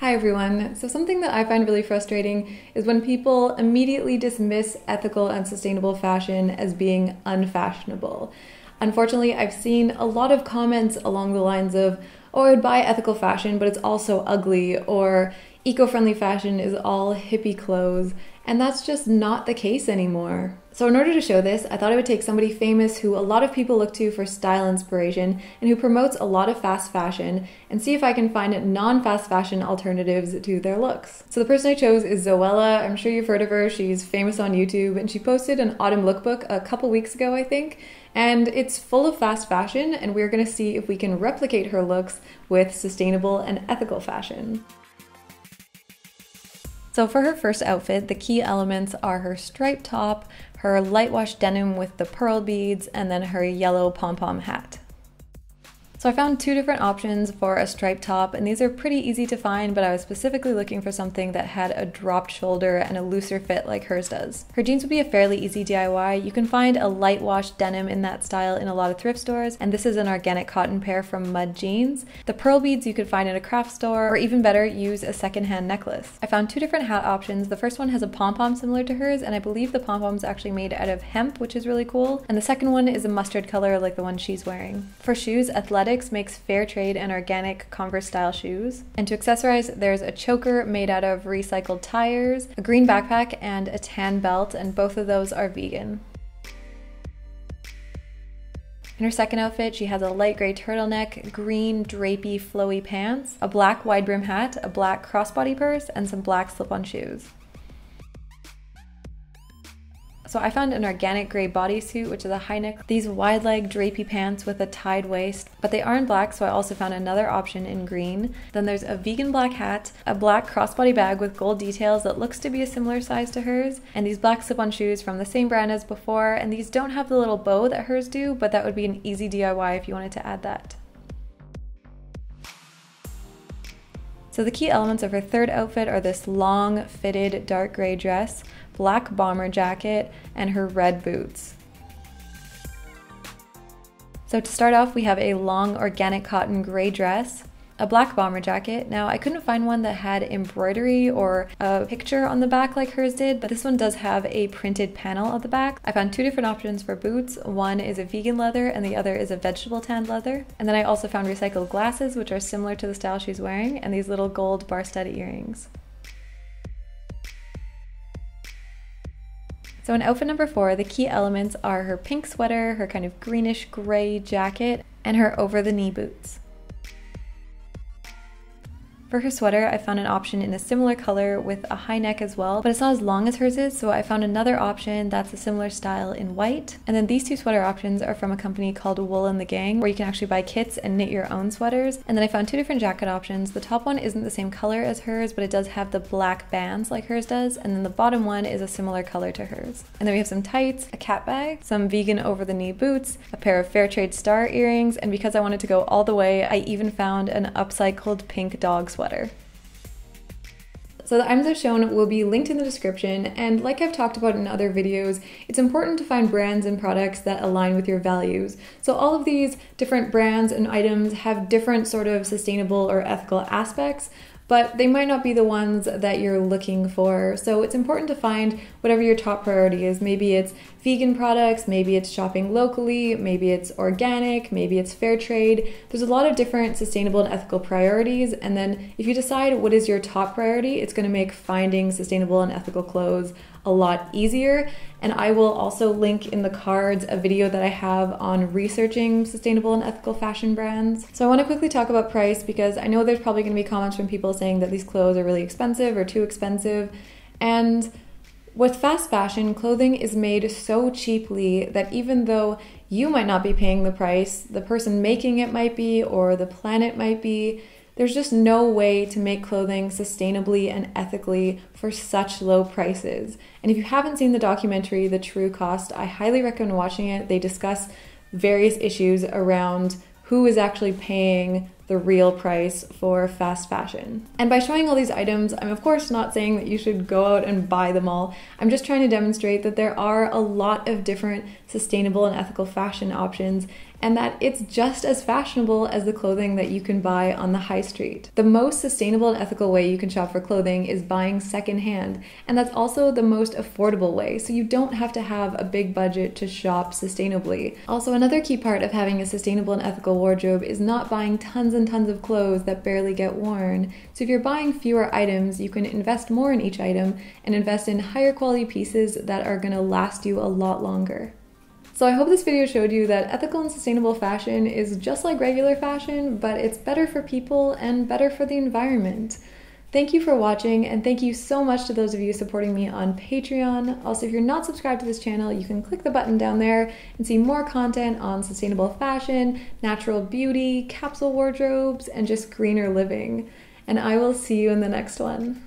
Hi everyone. So something that I find really frustrating is when people immediately dismiss ethical and sustainable fashion as being unfashionable. Unfortunately, I've seen a lot of comments along the lines of, oh, I would buy ethical fashion, but it's also ugly, or eco-friendly fashion is all hippie clothes, and that's just not the case anymore. So in order to show this, I thought I would take somebody famous who a lot of people look to for style inspiration and who promotes a lot of fast fashion and see if I can find non-fast fashion alternatives to their looks. So the person I chose is Zoella. I'm sure you've heard of her. She's famous on YouTube and she posted an autumn lookbook a couple weeks ago, I think. And it's full of fast fashion and we're going to see if we can replicate her looks with sustainable and ethical fashion. So for her first outfit, the key elements are her striped top, her light wash denim with the pearl beads, and then her yellow pom-pom hat. So I found two different options for a striped top, and these are pretty easy to find, but I was specifically looking for something that had a dropped shoulder and a looser fit like hers does. Her jeans would be a fairly easy DIY. You can find a light wash denim in that style in a lot of thrift stores, and this is an organic cotton pair from Mud Jeans. The pearl beads you could find in a craft store, or even better, use a secondhand necklace. I found two different hat options. The first one has a pom-pom similar to hers, and I believe the pom-pom is actually made out of hemp, which is really cool. And the second one is a mustard color like the one she's wearing. For shoes, Athletic makes fair trade and organic Converse style shoes. And to accessorize, there's a choker made out of recycled tires, a green backpack, and a tan belt, and both of those are vegan. In her second outfit, she has a light gray turtleneck, green drapey flowy pants, a black wide brim hat, a black crossbody purse, and some black slip-on shoes. So I found an organic gray bodysuit, which is a high neck, these wide leg drapey pants with a tied waist, but they are in black, so I also found another option in green. Then there's a vegan black hat, a black crossbody bag with gold details that looks to be a similar size to hers, and these black slip-on shoes from the same brand as before, and these don't have the little bow that hers do, but that would be an easy DIY if you wanted to add that. So the key elements of her third outfit are this long fitted dark gray dress, black bomber jacket, and her red boots. So to start off, we have a long organic cotton gray dress, a black bomber jacket. Now I couldn't find one that had embroidery or a picture on the back like hers did, but this one does have a printed panel on the back. I found two different options for boots. One is a vegan leather and the other is a vegetable tanned leather. And then I also found recycled glasses, which are similar to the style she's wearing, and these little gold bar stud earrings. So in outfit number 4, the key elements are her pink sweater, her kind of greenish gray jacket, and her over-the-knee boots. For her sweater, I found an option in a similar color with a high neck as well, but it's not as long as hers is, so I found another option that's a similar style in white. And then these two sweater options are from a company called Wool and the Gang, where you can actually buy kits and knit your own sweaters. And then I found two different jacket options. The top one isn't the same color as hers, but it does have the black bands like hers does, and then the bottom one is a similar color to hers. And then we have some tights, a cat bag, some vegan over-the-knee boots, a pair of fair trade star earrings, and because I wanted to go all the way, I even found an upcycled pink dog sweater. So the items I've shown will be linked in the description, and like I've talked about in other videos, it's important to find brands and products that align with your values. So all of these different brands and items have different sort of sustainable or ethical aspects, but they might not be the ones that you're looking for. So it's important to find whatever your top priority is. Maybe it's vegan products, maybe it's shopping locally, maybe it's organic, maybe it's fair trade. There's a lot of different sustainable and ethical priorities, and then if you decide what is your top priority, it's going to make finding sustainable and ethical clothes a lot easier. And I will also link in the cards a video that I have on researching sustainable and ethical fashion brands. So I want to quickly talk about price because I know there's probably going to be comments from people saying that these clothes are really expensive or too expensive. And with fast fashion, clothing is made so cheaply that even though you might not be paying the price, the person making it might be, or the planet might be, there's just no way to make clothing sustainably and ethically for such low prices. And if you haven't seen the documentary, The True Cost, I highly recommend watching it. They discuss various issues around who is actually paying the real price for fast fashion. And by showing all these items, I'm of course not saying that you should go out and buy them all. I'm just trying to demonstrate that there are a lot of different sustainable and ethical fashion options, and that it's just as fashionable as the clothing that you can buy on the high street. The most sustainable and ethical way you can shop for clothing is buying secondhand, and that's also the most affordable way, so you don't have to have a big budget to shop sustainably. Also, another key part of having a sustainable and ethical wardrobe is not buying tons and tons of clothes that barely get worn. So if you're buying fewer items, you can invest more in each item and invest in higher quality pieces that are going to last you a lot longer. So I hope this video showed you that ethical and sustainable fashion is just like regular fashion, but it's better for people and better for the environment. Thank you for watching, and thank you so much to those of you supporting me on Patreon. Also, if you're not subscribed to this channel, you can click the button down there and see more content on sustainable fashion, natural beauty, capsule wardrobes, and just greener living. And I will see you in the next one.